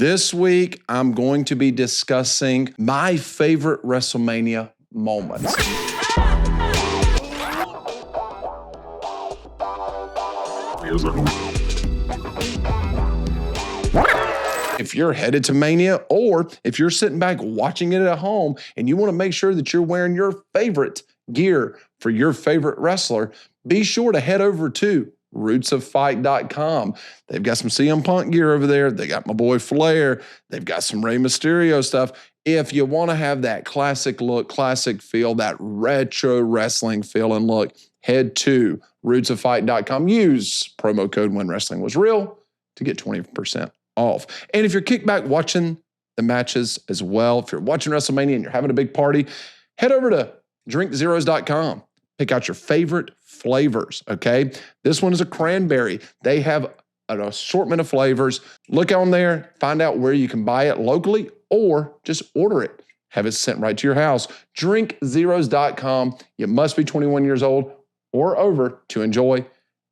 This week, I'm going to be discussing my favorite WrestleMania moments. If you're headed to Mania, or if you're sitting back watching it at home and you want to make sure that you're wearing your favorite gear for your favorite wrestler, be sure to head over to rootsoffight.com. They've got some CM Punk gear over there. They got my boy Flair. They've got some Rey Mysterio stuff. If you want to have that classic look, classic feel, that retro wrestling feel and look, head to rootsoffight.com. Use promo code When Wrestling Was Real to get 20% off. And if you're kicked back watching the matches as well, if you're watching WrestleMania and you're having a big party, head over to drinkzeros.com. Pick out your favorite flavors, okay? This one is a cranberry. They have an assortment of flavors. Look on there, find out where you can buy it locally or just order it. Have it sent right to your house. drinkzeros.com. You must be 21 years old or over to enjoy,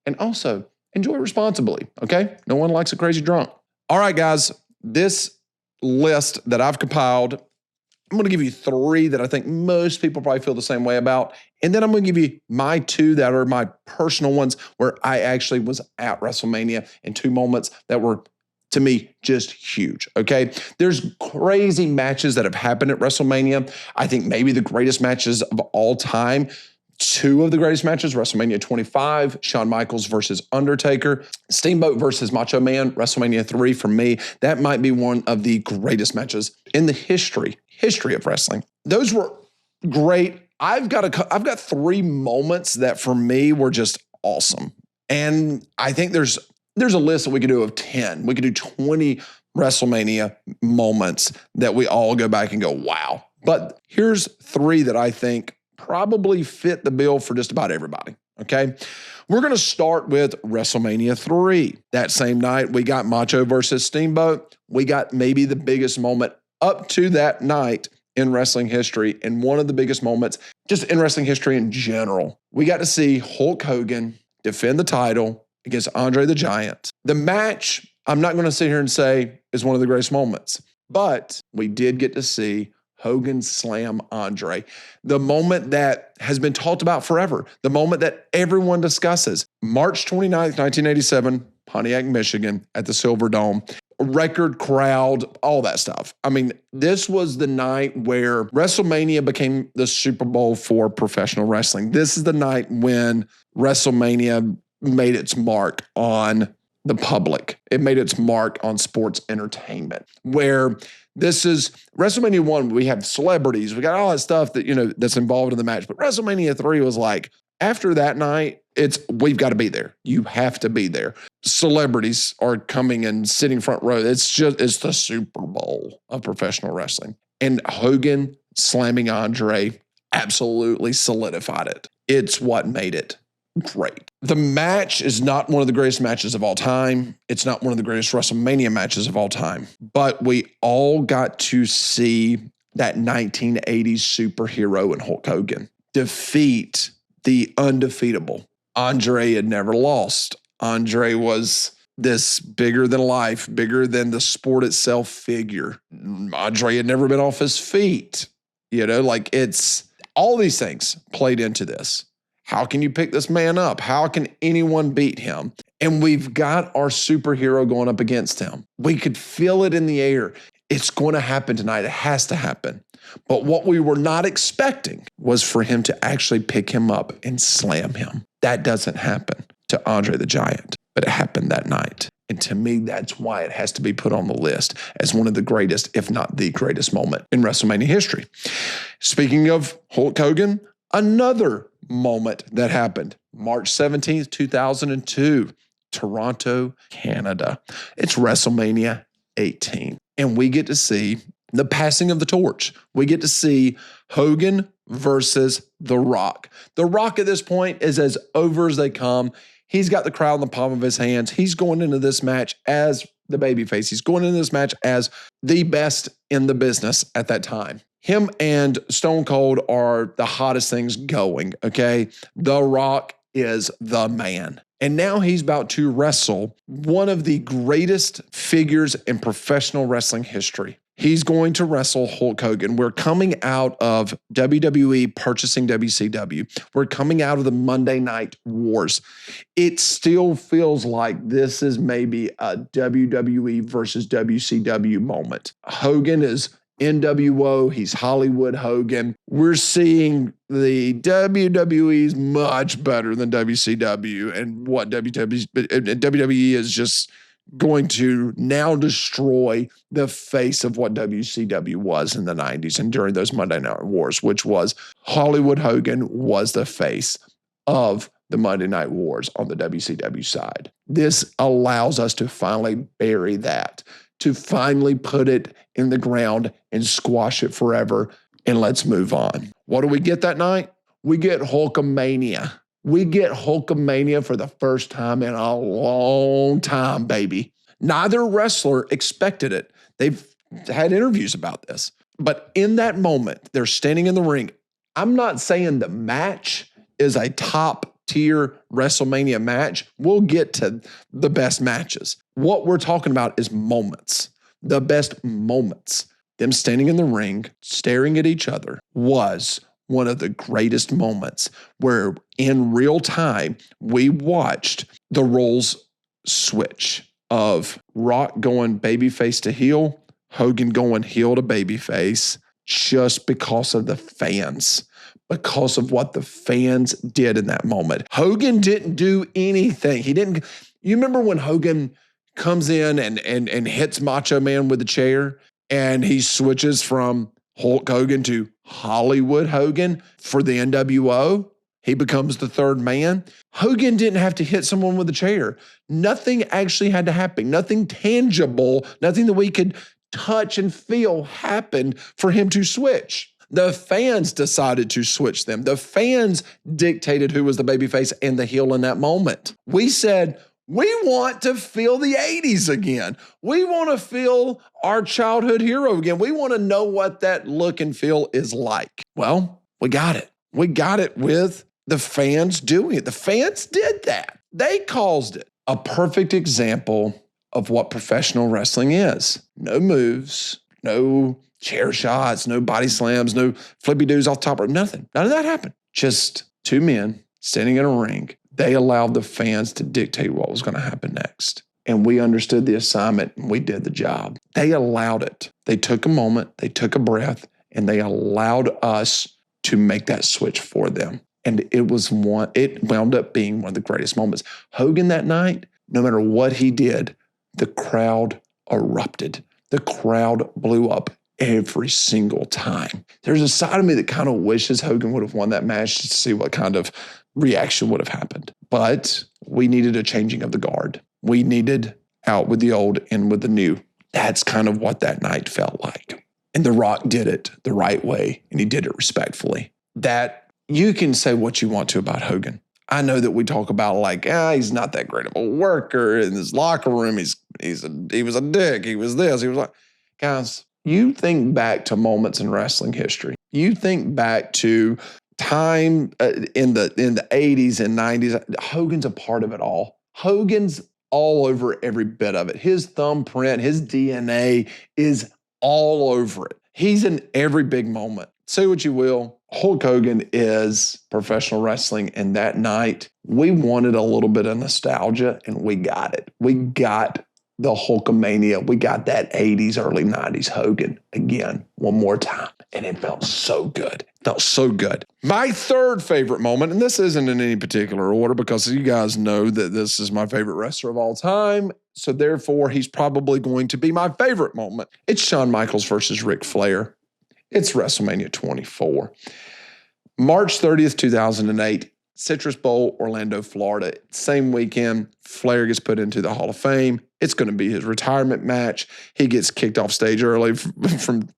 and also enjoy responsibly, okay? No one likes a crazy drunk. All right, guys, this list that I've compiled, I'm going to give you 3 that I think most people probably feel the same way about. And then I'm going to give you my 2 that are my personal ones where I actually was at WrestleMania and 2 moments that were, to me, just huge, okay? There's crazy matches that have happened at WrestleMania. I think maybe the greatest matches of all time. 2 of the greatest matches, WrestleMania 25, Shawn Michaels versus Undertaker, Steamboat versus Macho Man, WrestleMania 3 for me. That might be one of the greatest matches in the history of wrestling. Those were great. I've got 3 moments that for me were just awesome. And I think there's a list that we could do of 10. We could do 20 WrestleMania moments that we all go back and go, wow. But here's 3 that I think probably fit the bill for just about everybody, okay? We're going to start with WrestleMania 3. That same night, we got Macho versus Steamboat. We got maybe the biggest moment up to that night in wrestling history, and one of the biggest moments just in wrestling history in general. We got to see Hulk Hogan defend the title against Andre the Giant. The match, I'm not going to sit here and say is one of the greatest moments, but we did get to see Hogan slam Andre. The moment that has been talked about forever. The moment that everyone discusses. March 29th, 1987, Pontiac, Michigan at the Silver Dome. Record crowd, all that stuff. I mean, this was the night where WrestleMania became the Super Bowl for professional wrestling. This is the night when WrestleMania made its mark on the public. It made its mark on sports entertainment, where this is WrestleMania 1. We have celebrities. We got all that stuff that, that's involved in the match. But WrestleMania 3 was like, after that night, we've got to be there. You have to be there. Celebrities are coming and sitting front row. It's the Super Bowl of professional wrestling. And Hogan slamming Andre absolutely solidified it. It's what made it great. The match is not one of the greatest matches of all time. It's not one of the greatest WrestleMania matches of all time. But we all got to see that 1980s superhero in Hulk Hogan defeat the undefeatable. Andre had never lost. Andre was this bigger than life, bigger than the sport itself figure. Andre had never been off his feet. It's all these things played into this. How can you pick this man up? How can anyone beat him? And we've got our superhero going up against him. We could feel it in the air. It's going to happen tonight. It has to happen. But what we were not expecting was for him to actually pick him up and slam him. That doesn't happen to Andre the Giant, but it happened that night. And to me, that's why it has to be put on the list as one of the greatest, if not the greatest moment in WrestleMania history. Speaking of Hulk Hogan, another moment that happened, March 17th, 2002, Toronto, Canada. It's WrestleMania 18. And we get to see the passing of the torch. We get to see Hogan versus The Rock. The Rock at this point is as over as they come. He's got the crowd in the palm of his hands. He's going into this match as the babyface. He's going into this match as the best in the business at that time. Him and Stone Cold are the hottest things going, okay? The Rock is the man. And now he's about to wrestle one of the greatest figures in professional wrestling history. He's going to wrestle Hulk Hogan. We're coming out of WWE purchasing WCW. We're coming out of the Monday Night Wars. It still feels like this is maybe a WWE versus WCW moment. Hogan is NWO, he's Hollywood Hogan. We're seeing the WWE's much better than WCW, and what WWE is just going to now destroy the face of what WCW was in the 90s and during those Monday Night Wars, which was Hollywood Hogan was the face of the Monday Night Wars on the WCW side. This allows us to finally bury that, to finally put it in the ground and squash it forever, and let's move on. What do we get that night? We get Hulkamania. We get Hulkamania for the first time in a long time, baby. Neither wrestler expected it. They've had interviews about this. But in that moment, they're standing in the ring. I'm not saying the match is a top tier WrestleMania match. We'll get to the best matches. What we're talking about is moments. The best moments. Them standing in the ring, staring at each other, was one of the greatest moments where in real time, we watched the roles switch of Rock going babyface to heel, Hogan going heel to babyface, just because of the fans, because of what the fans did in that moment. Hogan didn't do anything. You remember when Hogan comes in and hits Macho Man with a chair, and he switches from Hulk Hogan to Hollywood Hogan for the NWO? He becomes the third man. Hogan didn't have to hit someone with a chair. Nothing actually had to happen. Nothing tangible, nothing that we could touch and feel happened for him to switch. The fans decided to switch them. The fans dictated who was the babyface and the heel in that moment. We said, we want to feel the 80s again. We want to feel our childhood hero again. We want to know what that look and feel is like. Well, we got it. We got it with the fans doing it. The fans did that. They caused it. A perfect example of what professional wrestling is. No moves, no chair shots, no body slams, no flippy doos off the top rope, nothing. None of that happened. Just two men standing in a ring. They allowed the fans to dictate what was going to happen next. And we understood the assignment and we did the job. They allowed it. They took a moment, they took a breath, and they allowed us to make that switch for them. And it wound up being one of the greatest moments. Hogan that night, no matter what he did, the crowd erupted. The crowd blew up every single time. There's a side of me that kind of wishes Hogan would have won that match to see what kind of reaction would have happened. But we needed a changing of the guard. We needed out with the old, in with the new. That's kind of what that night felt like. And The Rock did it the right way, and he did it respectfully. That you can say what you want to about Hogan. I know that we talk about like, he's not that great of a worker in his locker room. He was a dick. He was this. He was like, guys, you think back to moments in wrestling history. You think back to time in the 80s and 90s. Hogan's a part of it all. Hogan's all over every bit of it. His thumbprint, his DNA is all over it. He's in every big moment. Say what you will, Hulk Hogan is professional wrestling, and that night we wanted a little bit of nostalgia, and we got it. We got the Hulkamania. We got that 80s, early 90s Hogan again, one more time, and it felt so good. It felt so good. My third favorite moment, and this isn't in any particular order because you guys know that this is my favorite wrestler of all time, so therefore he's probably going to be my favorite moment. It's Shawn Michaels versus Ric Flair. It's WrestleMania 24. March 30th, 2008, Citrus Bowl, Orlando, Florida. Same weekend, Flair gets put into the Hall of Fame. It's going to be his retirement match. He gets kicked off stage early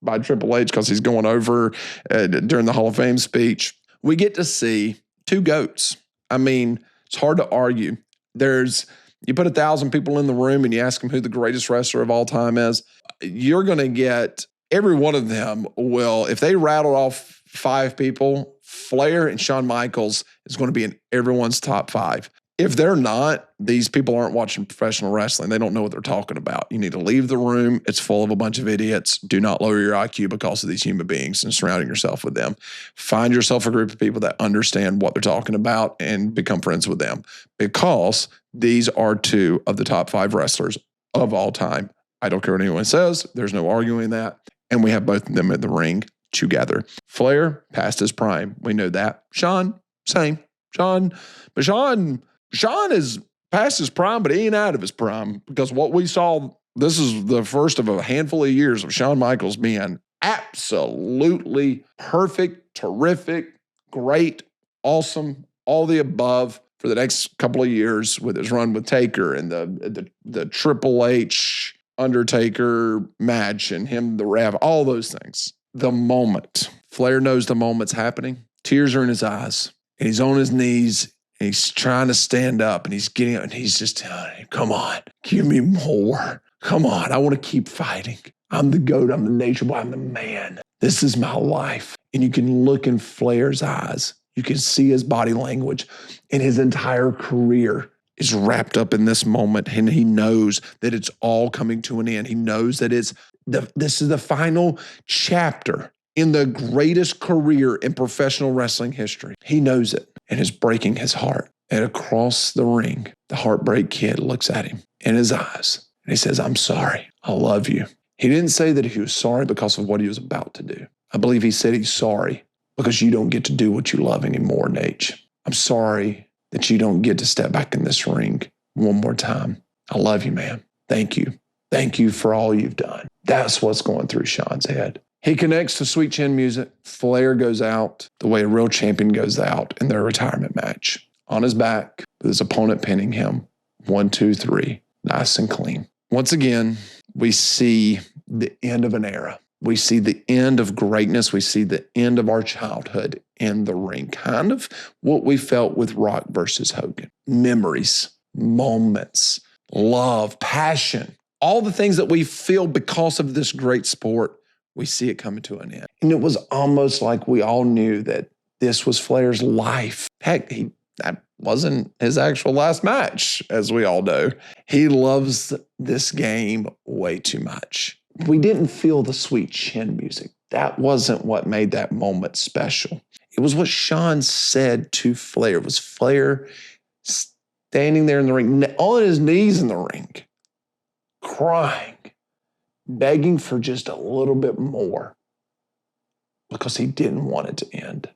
by Triple H because he's going over during the Hall of Fame speech. We get to see two GOATs. I mean, it's hard to argue. You put 1,000 people in the room and you ask them who the greatest wrestler of all time is, you're going to get every one of them will, if they rattle off 5 people, Flair and Shawn Michaels is going to be in everyone's top 5. If they're not, these people aren't watching professional wrestling. They don't know what they're talking about. You need to leave the room. It's full of a bunch of idiots. Do not lower your IQ because of these human beings and surrounding yourself with them. Find yourself a group of people that understand what they're talking about and become friends with them, because these are two of the top 5 wrestlers of all time. I don't care what anyone says. There's no arguing that. And we have both of them in the ring together. Flair, past his prime. We know that. Shawn, same. Shawn is past his prime, but he ain't out of his prime, because what we saw, this is the first of a handful of years of Shawn Michaels being absolutely perfect, terrific, great, awesome, all the above for the next couple of years with his run with Taker and the Triple H Undertaker match and him, the ref, all those things. The moment, Flair knows the moment's happening. Tears are in his eyes and he's on his knees. He's trying to stand up and he's getting up and he's just telling him, come on, give me more. Come on, I want to keep fighting. I'm the GOAT. I'm the nature boy. I'm the man. This is my life. And you can look in Flair's eyes. You can see his body language, and his entire career is wrapped up in this moment. And he knows that it's all coming to an end. He knows that this is the final chapter in the greatest career in professional wrestling history. He knows it, and it's breaking his heart. And across the ring, the Heartbreak Kid looks at him in his eyes, and he says, I'm sorry. I love you. He didn't say that he was sorry because of what he was about to do. I believe he said he's sorry because you don't get to do what you love anymore, Nate. I'm sorry that you don't get to step back in this ring one more time. I love you, man. Thank you. Thank you for all you've done. That's what's going through Shawn's head. He connects to Sweet Chin Music. Flair goes out the way a real champion goes out in their retirement match. On his back, with his opponent pinning him. 1, 2, 3. Nice and clean. Once again, we see the end of an era. We see the end of greatness. We see the end of our childhood in the ring. Kind of what we felt with Rock versus Hogan. Memories, moments, love, passion, all the things that we feel because of this great sport, we see it coming to an end. And it was almost like we all knew that this was Flair's life. Heck, that wasn't his actual last match, as we all know. He loves this game way too much. We didn't feel the Sweet Chin Music. That wasn't what made that moment special. It was what Shawn said to Flair. It was Flair standing there in the ring, on his knees in the ring, crying, begging for just a little bit more because he didn't want it to end.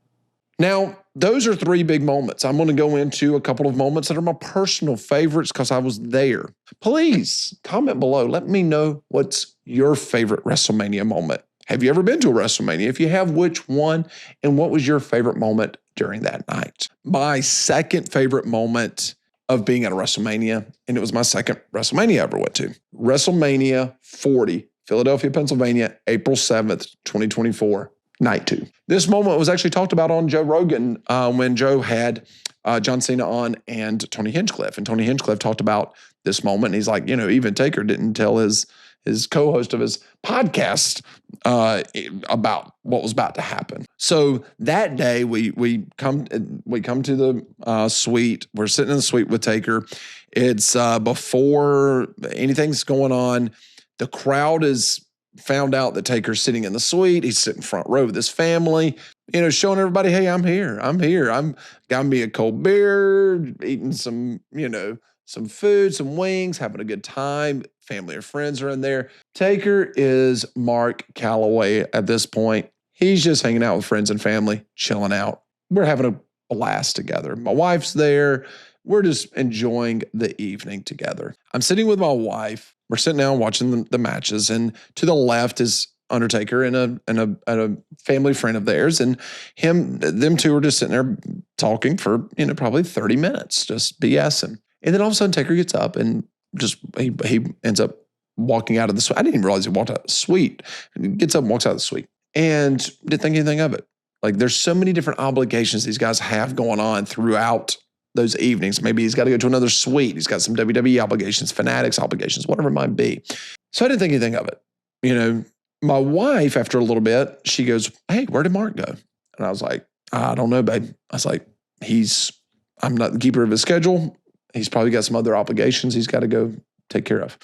Now, those are 3 big moments. I'm going to go into a couple of moments that are my personal favorites because I was there. Please comment below. Let me know what's your favorite WrestleMania moment. Have you ever been to a WrestleMania? If you have, which one? And what was your favorite moment during that night? My second favorite moment of being at a WrestleMania, and it was my second WrestleMania I ever went to. WrestleMania 40, Philadelphia, Pennsylvania, April 7th, 2024. Night 2. This moment was actually talked about on Joe Rogan when Joe had John Cena on and Tony Hinchcliffe. And Tony Hinchcliffe talked about this moment. And he's like, even Taker didn't tell his co-host of his podcast about what was about to happen. So that day we come to the suite. We're sitting in the suite with Taker. It's before anything's going on. The crowd is found out that Taker's sitting in the suite. He's sitting front row with his family, showing everybody, hey, I'm here. I'm got me a cold beer, eating some food, some wings, having a good time. Family or friends are in there. Taker is Mark Calloway at this point. He's just hanging out with friends and family, chilling out. We're having a blast together. My wife's there. We're just enjoying the evening together. I'm sitting with my wife. We're sitting down watching the matches, and to the left is Undertaker and a family friend of theirs, and them two are just sitting there talking for probably 30 minutes, just BSing. And then all of a sudden, Taker gets up and just he ends up walking out of the suite. I didn't even realize he walked out of the suite. He gets up and walks out of the suite, and didn't think anything of it. Like, there's so many different obligations these guys have going on throughout those evenings. Maybe he's got to go to another suite. He's got some WWE obligations, Fanatics obligations, whatever it might be. So I didn't think anything of it. My wife, after a little bit, she goes, hey, where did Mark go? And I was like, I don't know, babe. I was like, I'm not the keeper of his schedule. He's probably got some other obligations he's got to go take care of.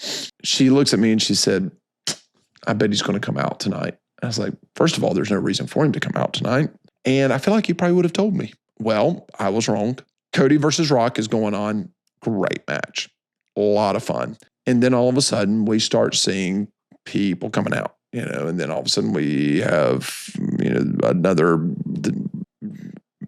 She looks at me and she said, I bet he's going to come out tonight. I was like, first of all, there's no reason for him to come out tonight. And I feel like he probably would have told me. Well, I was wrong. Cody versus Rock is going on. Great match. A lot of fun. And then all of a sudden we start seeing people coming out, and then all of a sudden we have, another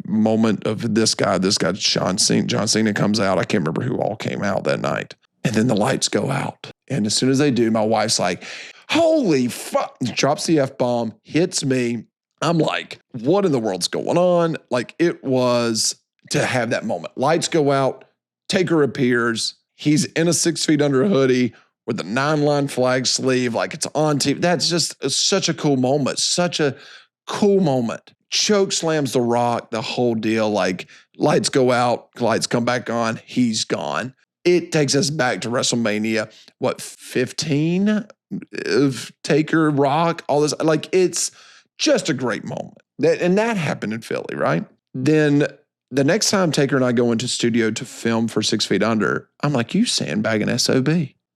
moment of this guy, John Cena comes out. I can't remember who all came out that night. And then the lights go out. And as soon as they do, my wife's like, holy fuck, drops the F-bomb, hits me. I'm like, what in the world's going on? Like, it was to have that moment. Lights go out, Taker appears. He's in a 6 feet under hoodie with a 9-line flag sleeve, like it's on TV. That's just such a cool moment. Such a cool moment. Choke slams the Rock, the whole deal. Like, lights go out, lights come back on, he's gone. It takes us back to WrestleMania, 15 of Taker, Rock, all this. Like, it's just a great moment. And that happened in Philly, right? Then the next time Taker and I go into studio to film for 6 Feet Under, I'm like, you sandbagging SOB.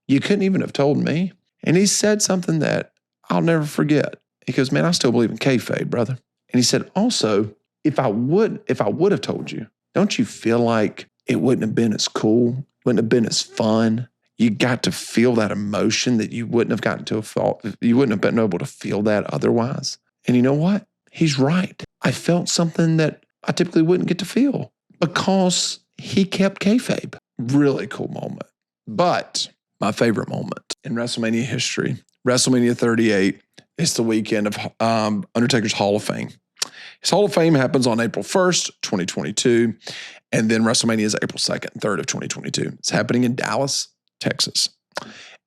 You couldn't even have told me. And he said something that I'll never forget. He goes, man, I still believe in kayfabe, brother. And he said, also, if I would have told you, don't you feel like it wouldn't have been as cool, wouldn't have been as fun? You got to feel that emotion that you wouldn't have gotten to a fault. You wouldn't have been able to feel that otherwise. And you know what? He's right. I felt something that I typically wouldn't get to feel because he kept kayfabe. Really cool moment. But my favorite moment in WrestleMania history, WrestleMania 38, is the weekend of Undertaker's Hall of Fame. His Hall of Fame happens on April 1st, 2022, and then WrestleMania is April 2nd and 3rd of 2022. It's happening in Dallas, Texas.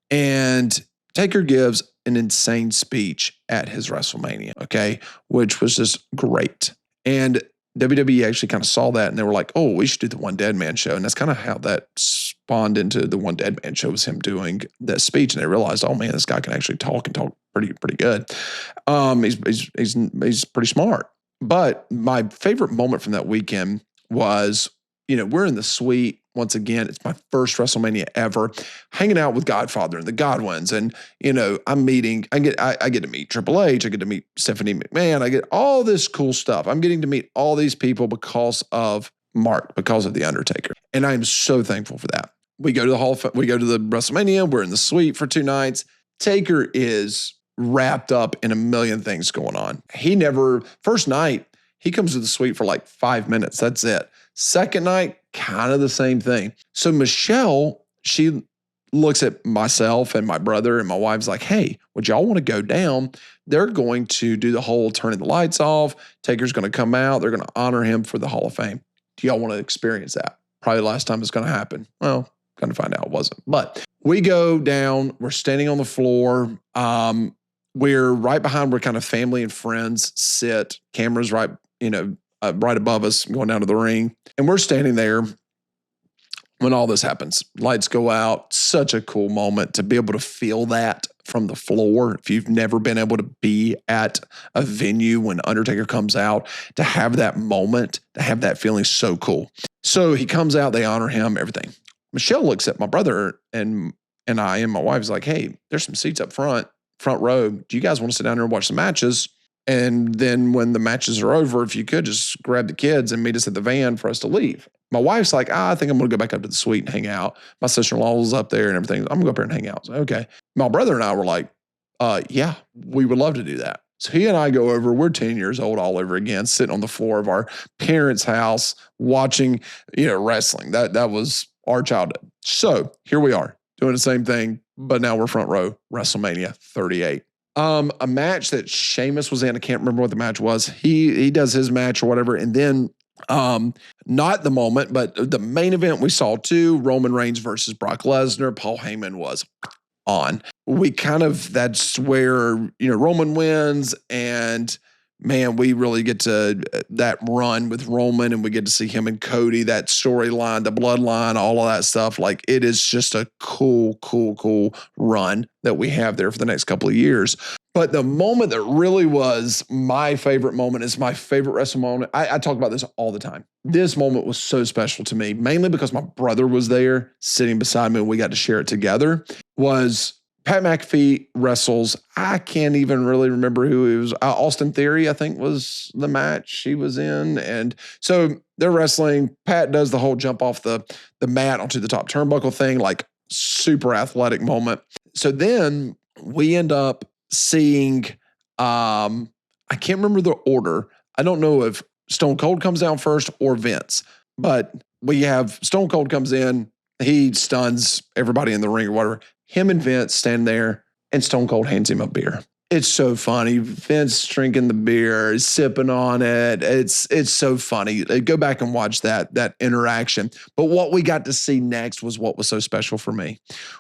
And Taker gives an insane speech at his WrestleMania, okay, which was just great. And WWE actually kind of saw that and they were like, oh, we should do the One Dead Man show. And that's kind of how that spawned into the One Dead Man show, was him doing that speech. And they realized, oh man, this guy can actually talk and talk pretty good. He's pretty smart. But my favorite moment from that weekend was, we're in the suite. Once again, it's my first WrestleMania ever, hanging out with Godfather and the Godwins. And, I'm meeting, I get to meet Triple H. I get to meet Stephanie McMahon. I get all this cool stuff. I'm getting to meet all these people because of Mark, because of The Undertaker. And I am so thankful for that. We go to the WrestleMania. We're in the suite for 2 nights. Taker is wrapped up in a million things going on. First night, he comes to the suite for like 5 minutes. That's it. Second night, kind of the same thing. So Michelle, she looks at myself and my brother and my wife's like, hey, would y'all want to go down? They're going to do the whole turning the lights off. Taker's going to come out. They're going to honor him for the Hall of Fame. Do y'all want to experience that? Probably the last time it's going to happen. Well, going to find out it wasn't. But we go down. We're standing on the floor. We're right behind where kind of family and friends sit. Cameras right above us going down to the ring. And we're standing there when all this happens. Lights go out. Such a cool moment to be able to feel that from the floor. If you've never been able to be at a venue when Undertaker comes out, to have that moment, to have that feeling, so cool. So he comes out, they honor him, everything. Michelle looks at my brother and I and my wife's like, hey, there's some seats up front row. Do you guys want to sit down here and watch the matches? And then when the matches are over, if you could just grab the kids and meet us at the van for us to leave. My wife's like, I think I'm going to go back up to the suite and hang out. My sister-in-law was up there and everything. I'm going to go up there and hang out. So, okay. My brother and I were like, yeah, we would love to do that. So he and I go over. We're 10 years old all over again, sitting on the floor of our parents' house watching, wrestling. That was our childhood. So here we are doing the same thing, but now we're front row, WrestleMania 38. A match that Sheamus was in. I can't remember what the match was. He does his match or whatever. And then, not the moment, but the main event we saw too, Roman Reigns versus Brock Lesnar. Paul Heyman was on. That's where, Roman wins and man, we really get to that run with Roman, and we get to see him and Cody, that storyline, the bloodline, all of that stuff. Like, it is just a cool run that we have there for the next couple of years. But the moment that really was my favorite moment is my favorite wrestling moment. I talk about this all the time. This moment was so special to me, mainly because my brother was there sitting beside me and we got to share it together, was Pat McAfee wrestles. I can't even really remember who he was. Austin Theory, I think, was the match he was in. And so they're wrestling. Pat does the whole jump off the mat onto the top turnbuckle thing, like super athletic moment. So then we end up seeing, I can't remember the order. I don't know if Stone Cold comes down first or Vince, but we have Stone Cold comes in, he stuns everybody in the ring or whatever. Him and Vince stand there, and Stone Cold hands him a beer. It's so funny. Vince drinking the beer, sipping on it. It's so funny. Go back and watch that interaction. But what we got to see next was what was so special for me.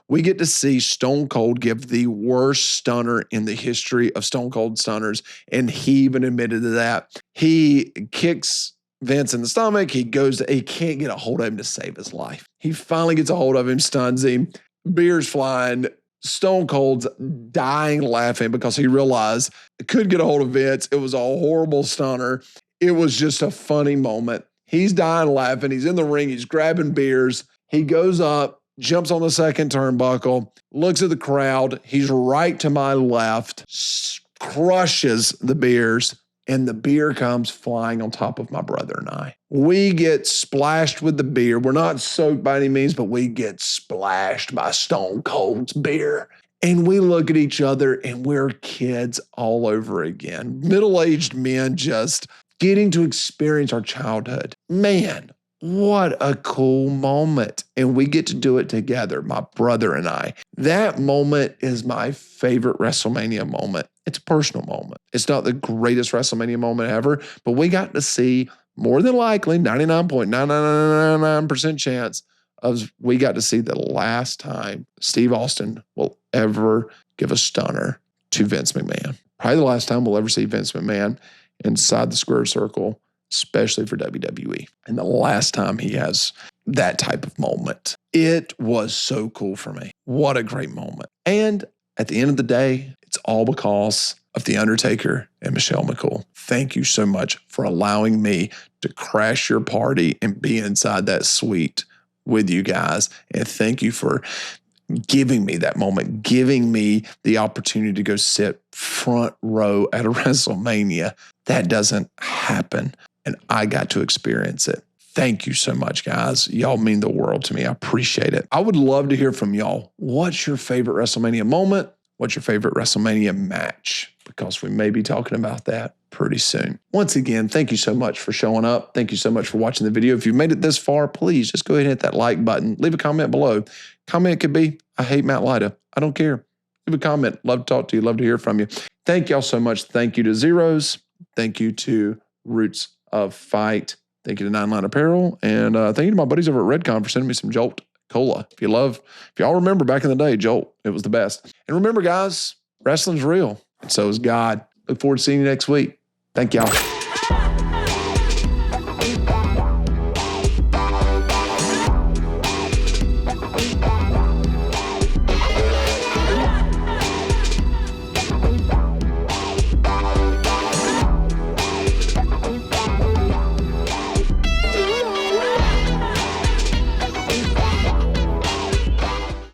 We get to see Stone Cold give the worst stunner in the history of Stone Cold stunners, and he even admitted to that. He kicks Vince in the stomach. He can't get a hold of him to save his life. He finally gets a hold of him, stuns him. Beer's flying. Stone Cold's dying laughing because he realized it couldn't get a hold of Vince. It was a horrible stunner. It was just a funny moment. He's dying laughing. He's in the ring. He's grabbing beers. He goes up, jumps on the second turnbuckle, looks at the crowd. He's right to my left, crushes the beers, and the beer comes flying on top of my brother and I. We get splashed with the beer. We're not soaked by any means, but we get splashed by Stone Cold's beer. And we look at each other and we're kids all over again. Middle-aged men just getting to experience our childhood. Man, what a cool moment. And we get to do it together, my brother and I. That moment is my favorite WrestleMania moment. It's a personal moment. It's not the greatest WrestleMania moment ever, but we got to see, more than likely, 99.9999% chance of we got to see the last time Steve Austin will ever give a stunner to Vince McMahon. Probably the last time we'll ever see Vince McMahon inside the square circle, especially for WWE. And the last time he has that type of moment. It was so cool for me. What a great moment. And at the end of the day, it's all because of The Undertaker and Michelle McCool. Thank you so much for allowing me to crash your party and be inside that suite with you guys. And thank you for giving me that moment, giving me the opportunity to go sit front row at a WrestleMania. That doesn't happen, and I got to experience it. Thank you so much, guys. Y'all mean the world to me. I appreciate it. I would love to hear from y'all. What's your favorite WrestleMania moment? What's your favorite WrestleMania match? Because we may be talking about that pretty soon. Once again, thank you so much for showing up. Thank you so much for watching the video. If you've made it this far, please just go ahead and hit that like button. Leave a comment below. Comment could be, I hate Matt Lyda. I don't care. Leave a comment. Love to talk to you. Love to hear from you. Thank y'all so much. Thank you to Zeros. Thank you to Roots of Fight. Thank you to Nine Line Apparel. And thank you to my buddies over at Redcon for sending me some Jolt Cola. If y'all remember back in the day, Jolt, it was the best. And remember, guys, wrestling's real. And so is God. Look forward to seeing you next week. Thank y'all.